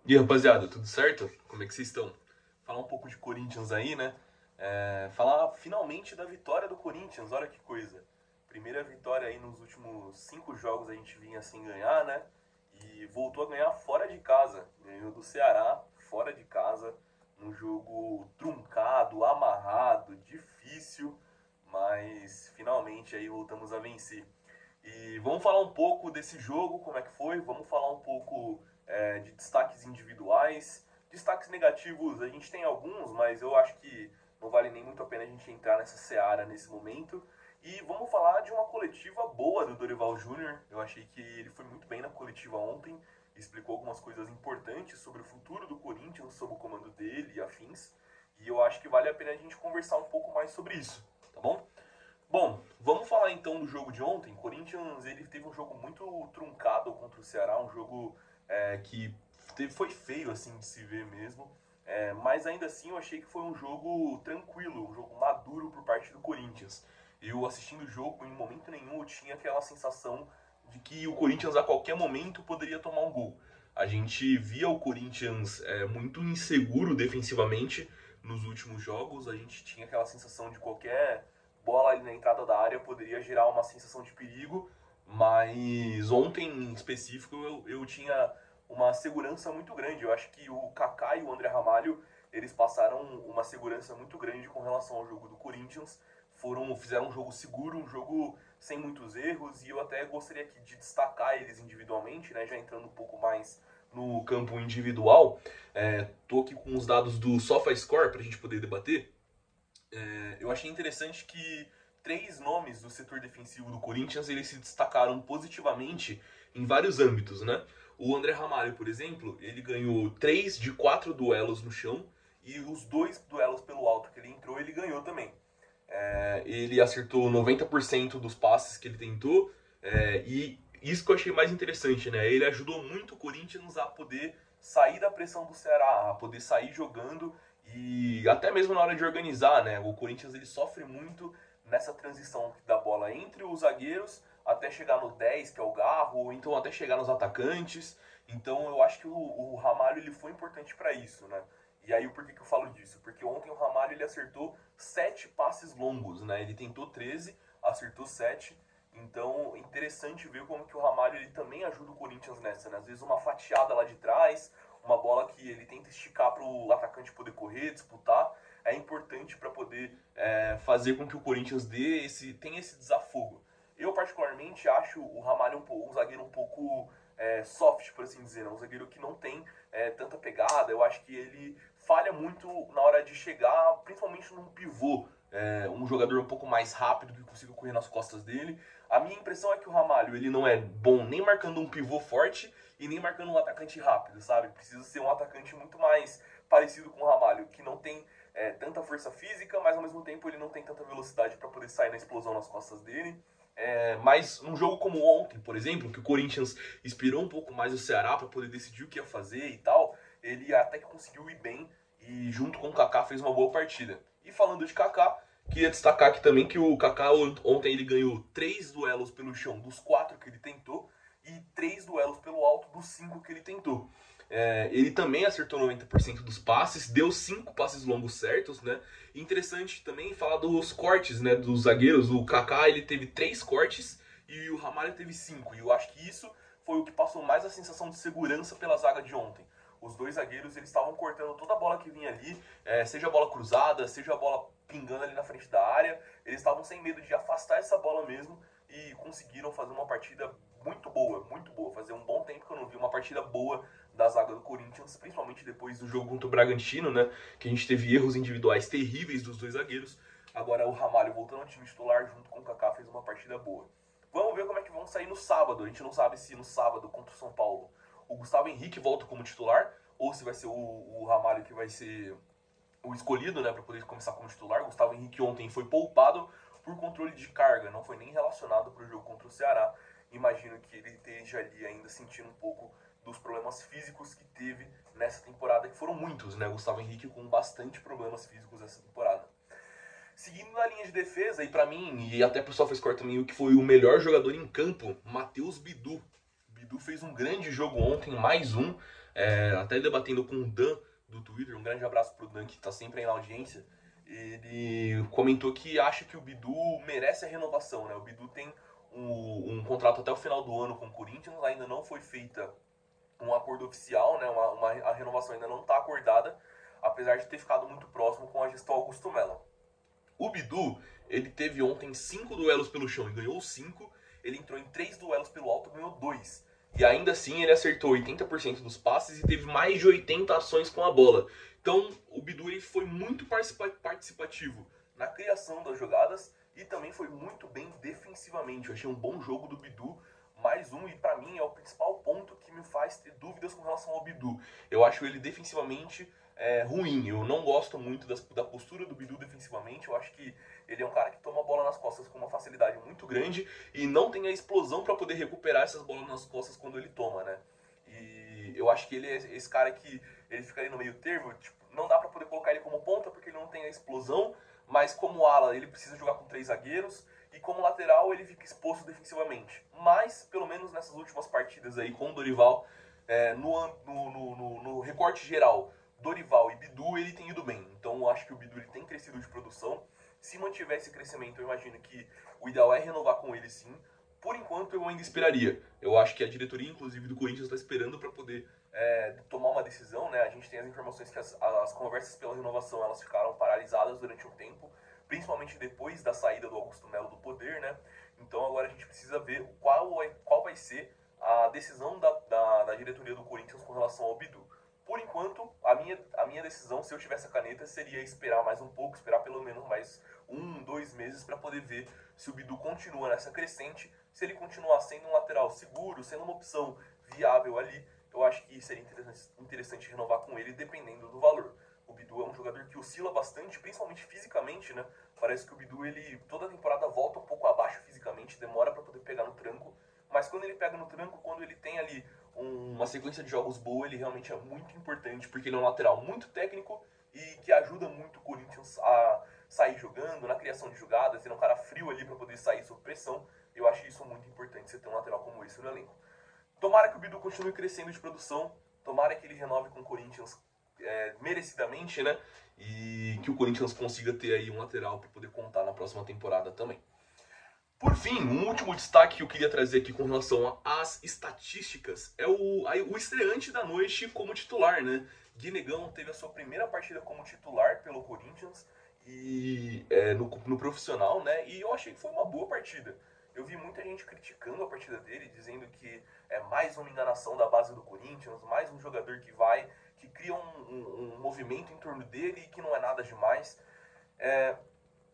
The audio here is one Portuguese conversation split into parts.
E aí, rapaziada, tudo certo? Como é que vocês estão? Falar um pouco de Corinthians aí, né? Falar finalmente da vitória do Corinthians, olha que coisa. Primeira vitória aí nos últimos 5 jogos a gente vinha sem ganhar, né? E voltou a ganhar fora de casa. Ganhou do Ceará, fora de casa, num jogo truncado, amarrado, difícil, mas finalmente aí voltamos a vencer. E vamos falar um pouco desse jogo, como é que foi, vamos falar um pouco de destaques individuais. Destaques negativos, a gente tem alguns, mas eu acho que não vale nem muito a pena a gente entrar nessa seara nesse momento. E vamos falar de uma coletiva boa do Dorival Júnior. Eu achei que ele foi muito bem na coletiva ontem, explicou algumas coisas importantes sobre o futuro do Corinthians, sob o comando dele e afins. E eu acho que vale a pena a gente conversar um pouco mais sobre isso, tá bom? Bom, vamos falar então do jogo de ontem. Corinthians ele teve um jogo muito truncado contra o Ceará, um jogo que foi feio assim de se ver mesmo. Mas ainda assim eu achei que foi um jogo tranquilo, um jogo maduro por parte do Corinthians. Eu assistindo o jogo, em momento nenhum eu tinha aquela sensação de que o Corinthians a qualquer momento poderia tomar um gol. A gente via o Corinthians muito inseguro defensivamente nos últimos jogos. A gente tinha aquela sensação de qualquer bola ali na entrada da área poderia gerar uma sensação de perigo, mas ontem em específico eu tinha uma segurança muito grande. Eu acho que o Kaká e o André Ramalho eles passaram uma segurança muito grande com relação ao jogo do Corinthians. Fizeram um jogo seguro, um jogo sem muitos erros, e eu até gostaria aqui de destacar eles individualmente, né, já entrando um pouco mais no campo individual. Tô aqui com os dados do SofaScore para a gente poder debater. Eu achei interessante que 3 nomes do setor defensivo do Corinthians eles se destacaram positivamente em vários âmbitos, né? O André Ramalho, por exemplo, ele ganhou 3 de 4 duelos no chão e os 2 duelos pelo alto que ele entrou, ele ganhou também. Ele acertou 90% dos passes que ele tentou, e isso que eu achei mais interessante, né? Ele ajudou muito o Corinthians a poder sair da pressão do Ceará, a poder sair jogando e até mesmo na hora de organizar, né? O Corinthians ele sofre muito nessa transição da bola entre os zagueiros até chegar no 10, que é o Garro, ou então até chegar nos atacantes. Então eu acho que o Ramalho ele foi importante para isso, né? E aí por que eu falo disso? Porque ontem o Ramalho ele acertou 7 passes longos, né? Ele tentou 13, acertou 7. Então, interessante ver como que o Ramalho ele também ajuda o Corinthians nessa, né? Às vezes uma fatiada lá de trás, uma bola que ele tenta esticar para o atacante poder correr, disputar, é importante para poder fazer com que o Corinthians tenha esse desafogo. Eu particularmente acho o Ramalho um zagueiro um pouco soft, por assim dizer, né? Um zagueiro que não tem tanta pegada. Eu acho que ele falha muito na hora de chegar, principalmente num pivô. Um jogador um pouco mais rápido que consiga correr nas costas dele. A minha impressão é que o Ramalho ele não é bom nem marcando um pivô forte e nem marcando um atacante rápido, sabe? Precisa ser um atacante muito mais parecido com o Ramalho, que não tem tanta força física, mas ao mesmo tempo ele não tem tanta velocidade para poder sair na explosão nas costas dele. Mas num jogo como ontem, por exemplo, que o Corinthians inspirou um pouco mais o Ceará para poder decidir o que ia fazer e tal, ele até que conseguiu ir bem e junto com o Kaká fez uma boa partida. E falando de Kaká, queria destacar aqui também que o Kaká ontem ele ganhou 3 duelos pelo chão dos 4 que ele tentou e 3 duelos pelo alto dos 5 que ele tentou. Ele também acertou 90% dos passes, deu 5 passes longos certos, né? Interessante também falar dos cortes, né, dos zagueiros. O Kaká ele teve 3 cortes e o Ramalho teve 5. E eu acho que isso foi o que passou mais a sensação de segurança pela zaga de ontem. Os dois zagueiros eles estavam cortando toda a bola que vinha ali, seja a bola cruzada, seja a bola pingando ali na frente da área. Eles estavam sem medo de afastar essa bola mesmo e conseguiram fazer uma partida muito boa, muito boa. Fazia um bom tempo que eu não vi uma partida boa da zaga do Corinthians, principalmente depois do jogo contra o Bragantino, né? Que a gente teve erros individuais terríveis dos dois zagueiros. Agora o Ramalho voltando ao time titular junto com o Kaká fez uma partida boa. Vamos ver como é que vão sair no sábado. A gente não sabe se no sábado contra o São Paulo o Gustavo Henrique volta como titular ou se vai ser o Ramalho que vai ser o escolhido, né, para poder começar como titular. O Gustavo Henrique ontem foi poupado por controle de carga, não foi nem relacionado para o jogo contra o Ceará. Imagino que ele esteja ali ainda sentindo um pouco dos problemas físicos que teve nessa temporada, que foram muitos, né? O Gustavo Henrique com bastante problemas físicos essa temporada. Seguindo na linha de defesa, e para mim, e até pro SofaScore também, o que foi o melhor jogador em campo, Matheus Bidu. Bidu fez um grande jogo ontem, mais um. até debatendo com o Dan do Twitter, um grande abraço pro Dan que tá sempre aí na audiência, ele comentou que acha que o Bidu merece a renovação, né? O Bidu tem um contrato até o final do ano com o Corinthians, ainda não foi feita um acordo oficial, né? A renovação ainda não está acordada, apesar de ter ficado muito próximo com a gestão Augusto Melo. O Bidu, ele teve ontem 5 duelos pelo chão e ganhou 5. Ele entrou em 3 duelos pelo alto e ganhou 2. E ainda assim ele acertou 80% dos passes e teve mais de 80 ações com a bola. Então o Bidu ele foi muito participativo na criação das jogadas e também foi muito bem defensivamente. Eu achei um bom jogo do Bidu, mais um, e pra mim é o principal ponto que me faz ter dúvidas com relação ao Bidu. Eu acho ele defensivamente ruim. Eu não gosto muito da postura do Bidu defensivamente. Eu acho que ele é um cara que toma a bola nas costas com uma facilidade muito grande e não tem a explosão para poder recuperar essas bolas nas costas quando ele toma, né? E eu acho que ele é esse cara que ele fica ali no meio termo, tipo, não dá para poder colocar ele como ponta porque ele não tem a explosão, mas como ala ele precisa jogar com 3 zagueiros e como lateral ele fica exposto defensivamente. Mas, pelo menos nessas últimas partidas aí com o Dorival, no recorte geral, Dorival e Bidu, ele tem ido bem. Então eu acho que o Bidu ele tem crescido de produção. Se mantiver esse crescimento, eu imagino que o ideal é renovar com ele sim. Por enquanto eu ainda esperaria. Eu acho que a diretoria, inclusive, do Corinthians está esperando para poder tomar uma decisão, né? A gente tem as informações que as conversas pela renovação elas ficaram paralisadas durante um tempo, principalmente depois da saída do Augusto Melo do poder, né? Então agora a gente precisa ver qual vai ser a decisão da diretoria do Corinthians com relação ao Bidu. Por enquanto, a minha decisão, se eu tivesse a caneta, seria esperar mais um pouco, esperar pelo menos mais 2 meses para poder ver se o Bidu continua nessa crescente, se ele continuar sendo um lateral seguro, sendo uma opção viável ali, eu acho que seria interessante renovar com ele, dependendo do valor. O Bidu é um jogador que oscila bastante, principalmente fisicamente, né? Parece que o Bidu, ele toda temporada volta um pouco abaixo fisicamente, demora para poder pegar no tranco, mas quando ele pega no tranco, quando ele tem ali uma sequência de jogos boa, ele realmente é muito importante, porque ele é um lateral muito técnico e que ajuda muito o Corinthians a sair jogando, na criação de jogadas, ele é um cara frio ali para poder sair sob pressão. Eu acho isso muito importante, você ter um lateral como esse no elenco. Tomara que o Bidu continue crescendo de produção, tomara que ele renove com o Corinthians merecidamente, né? E que o Corinthians consiga ter aí um lateral para poder contar na próxima temporada também. Por fim, um último destaque que eu queria trazer aqui com relação às estatísticas é o estreante da noite como titular, né? Guinegão teve a sua primeira partida como titular pelo Corinthians e no profissional, né? E eu achei que foi uma boa partida. Eu vi muita gente criticando a partida dele, dizendo que é mais uma enganação da base do Corinthians, mais um jogador que cria um movimento em torno dele e que não é nada demais.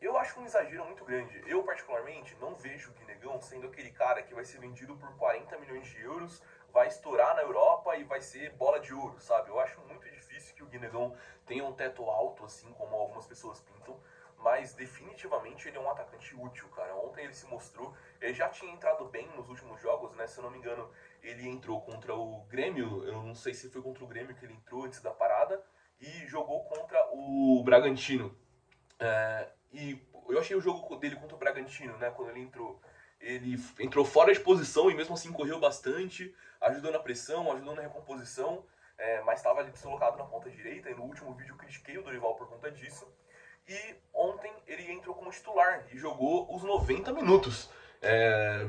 Eu acho um exagero muito grande. Eu, particularmente, não vejo o Guinegão sendo aquele cara que vai ser vendido por 40 milhões de euros, vai estourar na Europa e vai ser bola de ouro, sabe? Eu acho muito difícil que o Guinegão tenha um teto alto, assim como algumas pessoas pintam, mas definitivamente ele é um atacante útil, cara. Ontem ele se mostrou, ele já tinha entrado bem nos últimos jogos, né? Se eu não me engano, ele entrou contra o Grêmio, eu não sei se foi contra o Grêmio que ele entrou antes da parada, e jogou contra o Bragantino. E eu achei o jogo dele contra o Bragantino, né? Quando ele entrou. Ele entrou fora de posição e mesmo assim correu bastante, ajudou na pressão, ajudou na recomposição, mas estava ali deslocado na ponta direita. E no último vídeo eu critiquei o Dorival por conta disso. E ontem ele entrou como titular e jogou os 90 minutos.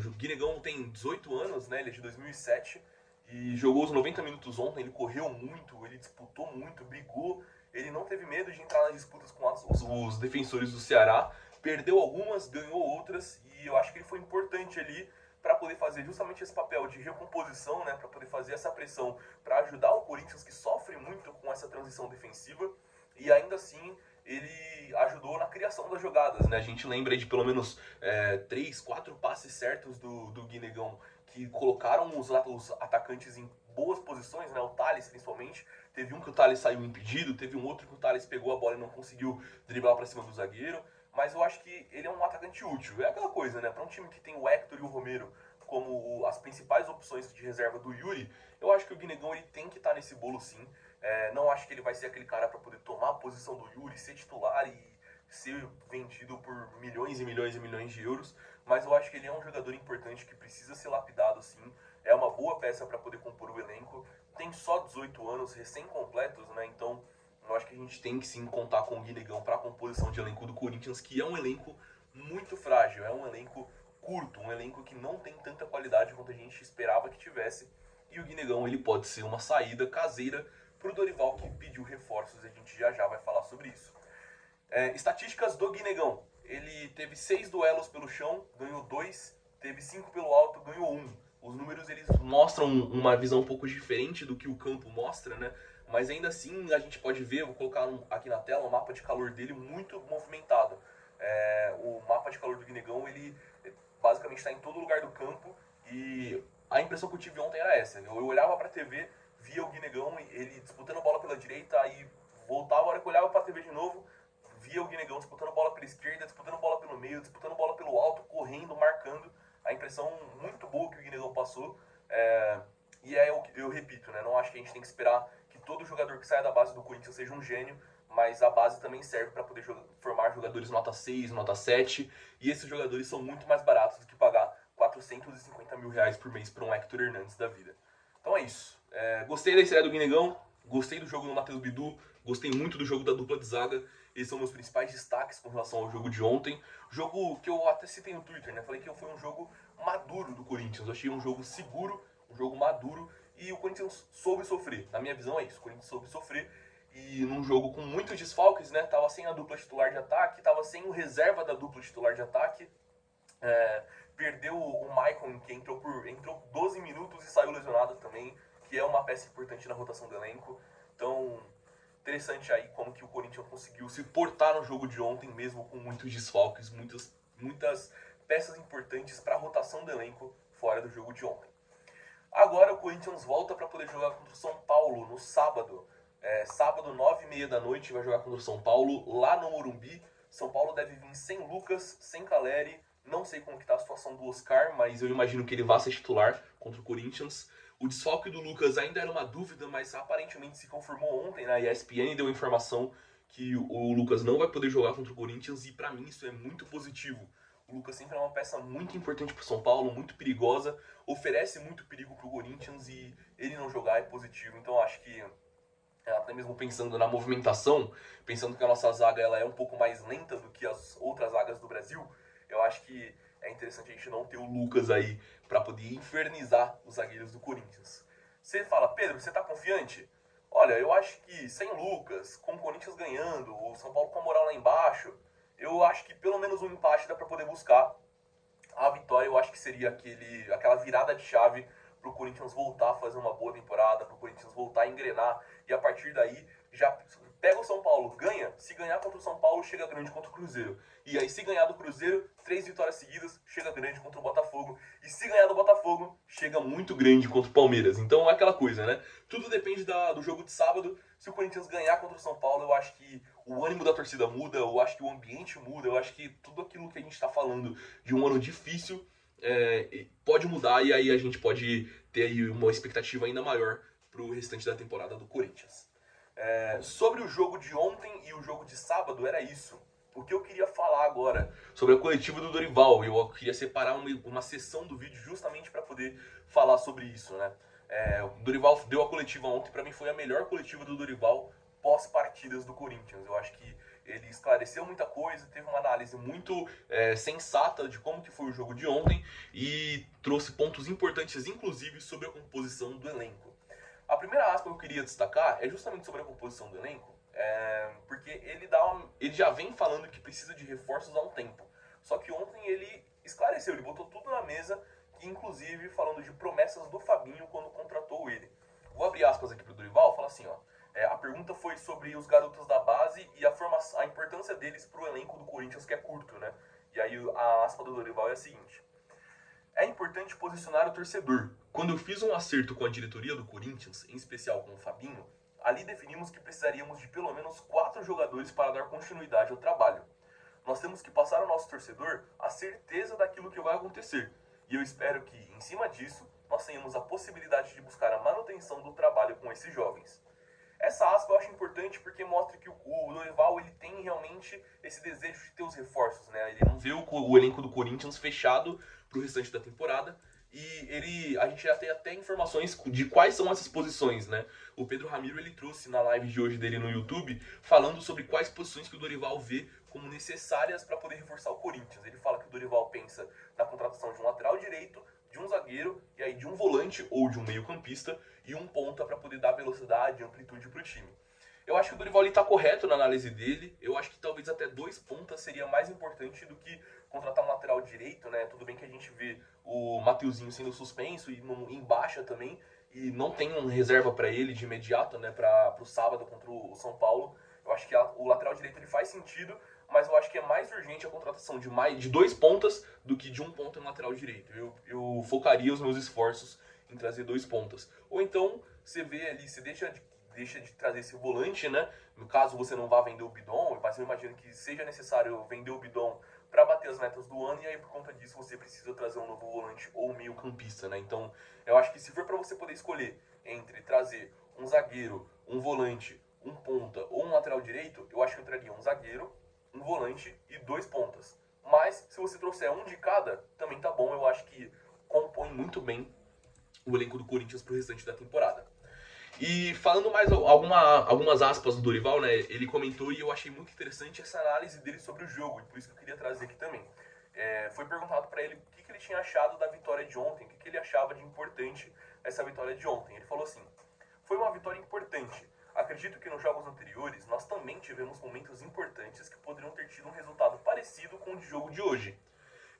O Guinegão tem 18 anos, né? Ele é de 2007 e jogou os 90 minutos ontem. Ele correu muito, ele disputou muito, brigou. Ele não teve medo de entrar nas disputas com os defensores do Ceará. Perdeu algumas, ganhou outras e eu acho que ele foi importante ali para poder fazer justamente esse papel de recomposição, né? Para poder fazer essa pressão, para ajudar o Corinthians que sofre muito com essa transição defensiva e ainda assim ele ajudou na criação das jogadas, né? A gente lembra de pelo menos 3, 4 passes certos do Guinegão que colocaram os atacantes em boas posições, né? O Thales principalmente. Teve um que o Thales saiu impedido, teve um outro que o Thales pegou a bola e não conseguiu driblar para cima do zagueiro. Mas eu acho que ele é um atacante útil. É aquela coisa, né? Para um time que tem o Hector e o Romero como as principais opções de reserva do Yuri, eu acho que o Guinegão ele tem que estar nesse bolo sim. Não acho que ele vai ser aquele cara para poder tomar a posição do Yuri, ser titular e ser vendido por milhões e milhões e milhões de euros, mas eu acho que ele é um jogador importante que precisa ser lapidado sim, é uma boa peça para poder compor o elenco, tem só 18 anos recém-completos, né? Então eu acho que a gente tem que sim contar com o Guinegão para a composição de elenco do Corinthians, que é um elenco muito frágil, é um elenco curto, um elenco que não tem tanta qualidade quanto a gente esperava que tivesse. E o Guinegão ele pode ser uma saída caseira para o Dorival, que pediu reforços, a gente já vai falar sobre isso. Estatísticas do Guinegão. Ele teve 6 duelos pelo chão, ganhou 2, teve 5 pelo alto, ganhou 1. Os números eles mostram uma visão um pouco diferente do que o campo mostra, né? Mas ainda assim a gente pode ver, vou colocar aqui na tela, um mapa de calor dele muito movimentado. O mapa de calor do Guinegão, ele basicamente está em todo lugar do campo e a impressão que eu tive ontem era essa. Eu olhava para a TV, via o Guinegão, ele disputando bola pela direita, aí voltava, a hora que eu olhava para a TV de novo, via o Guinegão disputando bola pela esquerda, disputando bola pelo meio, disputando bola pelo alto, correndo, marcando. A impressão muito boa que o Guinegão passou. E eu repito, né? Não acho que a gente tem que esperar que todo jogador que saia da base do Corinthians seja um gênio, mas a base também serve para poder formar jogadores nota 6, nota 7, e esses jogadores são muito mais baratos do que pagar 450 mil reais por mês para um Hector Hernandes da vida. Então é isso. Gostei da estreia do Guinegão, gostei do jogo do Matheus Bidu, gostei muito do jogo da dupla de zaga. Esses são meus principais destaques com relação ao jogo de ontem. Jogo que eu até citei no Twitter, né? Falei que foi um jogo maduro do Corinthians. Eu achei um jogo seguro, um jogo maduro, e o Corinthians soube sofrer. Na minha visão é isso, o Corinthians soube sofrer. E num jogo com muitos desfalques, né? Tava sem a dupla titular de ataque, tava sem o reserva da dupla titular de ataque. Perdeu o Maicon, que entrou 12 minutos e saiu lesionado também, que é uma peça importante na rotação do elenco. Então, interessante aí como que o Corinthians conseguiu se portar no jogo de ontem, mesmo com muitos desfalques, muitas peças importantes para a rotação do elenco fora do jogo de ontem. Agora o Corinthians volta para poder jogar contra o São Paulo no sábado. Sábado, 9h30 da noite, vai jogar contra o São Paulo lá no Morumbi. São Paulo deve vir sem Lucas, sem Caleri. Não sei como que tá a situação do Oscar, mas eu imagino que ele vá ser titular contra o Corinthians. O desfalque do Lucas ainda era uma dúvida, mas aparentemente se confirmou ontem, né? A ESPN deu informação que o Lucas não vai poder jogar contra o Corinthians, e para mim isso é muito positivo. O Lucas sempre é uma peça muito importante para o São Paulo, muito perigosa, oferece muito perigo para o Corinthians, e ele não jogar é positivo. Então acho que, até mesmo pensando na movimentação, pensando que a nossa zaga ela é um pouco mais lenta do que as outras zagas do Brasil, eu acho que é interessante a gente não ter o Lucas aí para poder infernizar os zagueiros do Corinthians. Você fala, Pedro, você tá confiante? Olha, eu acho que sem Lucas, com o Corinthians ganhando, o São Paulo com a moral lá embaixo, eu acho que pelo menos um empate dá para poder buscar. A vitória eu acho que seria aquela virada de chave para o Corinthians voltar a fazer uma boa temporada, para o Corinthians voltar a engrenar, e a partir daí já pega o São Paulo, ganha. Se ganhar contra o São Paulo, chega grande contra o Cruzeiro. E aí, se ganhar do Cruzeiro, 3 vitórias seguidas, chega grande contra o Botafogo. E se ganhar do Botafogo, chega muito grande contra o Palmeiras. Então é aquela coisa, né? Tudo depende do jogo de sábado. Se o Corinthians ganhar contra o São Paulo, eu acho que o ânimo da torcida muda, eu acho que o ambiente muda, eu acho que tudo aquilo que a gente está falando de um ano difícil pode mudar, e aí a gente pode ter aí uma expectativa ainda maior para o restante da temporada do Corinthians. Sobre o jogo de ontem e o jogo de sábado, era isso. O que eu queria falar agora sobre a coletiva do Dorival, eu queria separar uma sessão do vídeo justamente para poder falar sobre isso, né? O Dorival deu a coletiva ontem, para mim foi a melhor coletiva do Dorival pós-partidas do Corinthians. Eu acho que ele esclareceu muita coisa, teve uma análise muito sensata de como que foi o jogo de ontem e trouxe pontos importantes, inclusive, sobre a composição do elenco. A primeira aspa que eu queria destacar é justamente sobre a composição do elenco, porque ele já vem falando que precisa de reforços há um tempo. Só que ontem ele esclareceu, ele botou tudo na mesa, inclusive falando de promessas do Fabinho quando contratou ele. Vou abrir aspas aqui para o Dorival, fala assim, ó. A pergunta foi sobre os garotos da base e a importância deles para o elenco do Corinthians, que é curto, né? E aí a aspa do Dorival é a seguinte: é importante posicionar o torcedor. Quando eu fiz um acerto com a diretoria do Corinthians, em especial com o Fabinho, ali definimos que precisaríamos de pelo menos 4 jogadores para dar continuidade ao trabalho. Nós temos que passar ao nosso torcedor a certeza daquilo que vai acontecer. E eu espero que, em cima disso, nós tenhamos a possibilidade de buscar a manutenção do trabalho com esses jovens. Essa aspa eu acho importante porque mostra que o Dorival ele tem realmente esse desejo de ter os reforços, né? Ele não vê o elenco do Corinthians fechado pro restante da temporada, E a gente já tem até informações de quais são essas posições, né? O Pedro Ramiro, ele trouxe na live de hoje dele no YouTube, falando sobre quais posições que o Dorival vê como necessárias para poder reforçar o Corinthians. Ele fala que o Dorival pensa na contratação de um lateral direito, de um zagueiro, e aí de um volante ou de um meio-campista, e um ponta para poder dar velocidade e amplitude para o time. Eu acho que o Dorival está correto na análise dele. Eu acho que talvez até 2 pontas seria mais importante do que contratar um lateral direito, né? Tudo bem que a gente vê o Mateuzinho sendo suspenso e em baixa também, e não tem um reserva para ele de imediato, né? Para o sábado contra o São Paulo. Eu acho que o lateral direito ele faz sentido, mas eu acho que é mais urgente a contratação de 2 pontas do que de um ponta em lateral direito. Eu focaria os meus esforços em trazer 2 pontas. Ou então você vê ali, você deixa de trazer esse volante, né? No caso você não vá vender o Bidon, mas eu imagino que seja necessário vender o Bidon para bater as metas do ano, e aí por conta disso você precisa trazer um novo volante ou um meio campista, né? Então eu acho que se for para você poder escolher entre trazer um zagueiro, um volante, um ponta ou um lateral direito, eu acho que eu traria um zagueiro, um volante e 2 pontas. Mas se você trouxer um de cada, também tá bom. Eu acho que compõe muito bem o elenco do Corinthians pro restante da temporada. E falando mais algumas aspas do Dorival, né? Ele comentou e eu achei muito interessante essa análise dele sobre o jogo, e por isso que eu queria trazer aqui também. Foi perguntado para ele o que ele tinha achado da vitória de ontem, o que ele achava de importante essa vitória de ontem. Ele falou assim: foi uma vitória importante. Acredito que nos jogos anteriores nós também tivemos momentos importantes que poderiam ter tido um resultado parecido com o de jogo de hoje.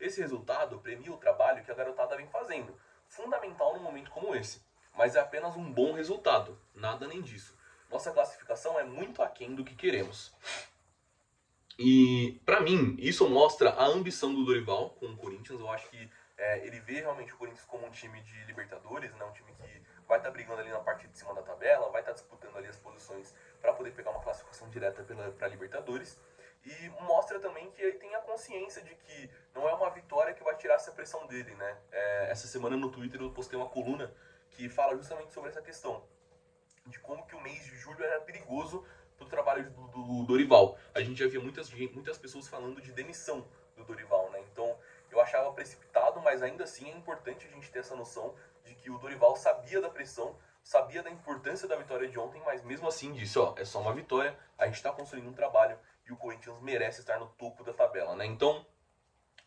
Esse resultado premia o trabalho que a garotada vem fazendo, fundamental num momento como esse. Mas é apenas um bom resultado, nada além disso. Nossa classificação é muito aquém do que queremos. E, pra mim, isso mostra a ambição do Dorival com o Corinthians. Eu acho que ele vê realmente o Corinthians como um time de Libertadores, né? Um time que vai estar brigando ali na parte de cima da tabela, vai estar disputando ali as posições para poder pegar uma classificação direta para Libertadores. E mostra também que ele tem a consciência de que não é uma vitória que vai tirar essa pressão dele, né? Essa semana no Twitter eu postei uma coluna que fala justamente sobre essa questão, de como que o mês de julho era perigoso pro trabalho do Dorival. A gente já via muitas pessoas falando de demissão do Dorival, né? Então eu achava precipitado, mas ainda assim é importante a gente ter essa noção de que o Dorival sabia da pressão, sabia da importância da vitória de ontem, mas mesmo assim disse, ó, é só uma vitória, a gente está construindo um trabalho e o Corinthians merece estar no topo da tabela, né? Então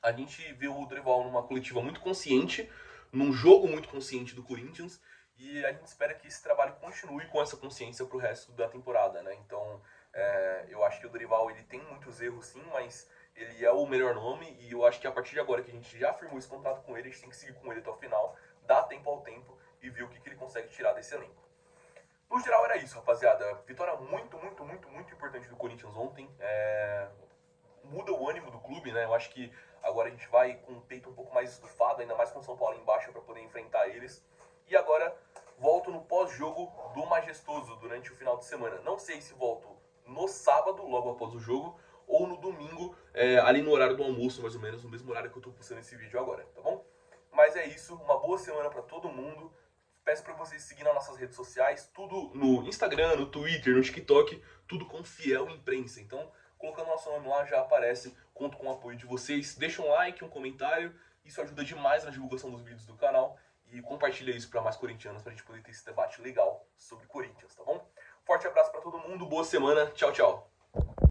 a gente vê o Dorival numa coletiva muito consciente, num jogo muito consciente do Corinthians, e a gente espera que esse trabalho continue com essa consciência pro resto da temporada, né? Então, eu acho que o Dorival ele tem muitos erros sim, mas ele é o melhor nome, e eu acho que a partir de agora que a gente já firmou esse contrato com ele, a gente tem que seguir com ele até o final, dar tempo ao tempo e ver o que ele consegue tirar desse elenco. No geral era isso, rapaziada. Vitória muito, muito, muito, muito importante do Corinthians ontem. Muda o ânimo do clube, né? Eu acho que agora a gente vai com o peito um pouco mais estufado, ainda mais com o São Paulo embaixo para poder enfrentar eles. E agora volto no pós-jogo do Majestoso durante o final de semana. Não sei se volto no sábado, logo após o jogo, ou no domingo, ali no horário do almoço, mais ou menos, no mesmo horário que eu tô postando esse vídeo agora, tá bom? Mas é isso, uma boa semana para todo mundo. Peço para vocês seguirem nas nossas redes sociais, tudo no Instagram, no Twitter, no TikTok, tudo com Fiel Imprensa. Então, colocando nosso nome lá já aparece, conto com o apoio de vocês. Deixa um like, um comentário, isso ajuda demais na divulgação dos vídeos do canal. E compartilha isso para mais corintianos, pra gente poder ter esse debate legal sobre Corinthians, tá bom? Forte abraço para todo mundo, boa semana, tchau, tchau.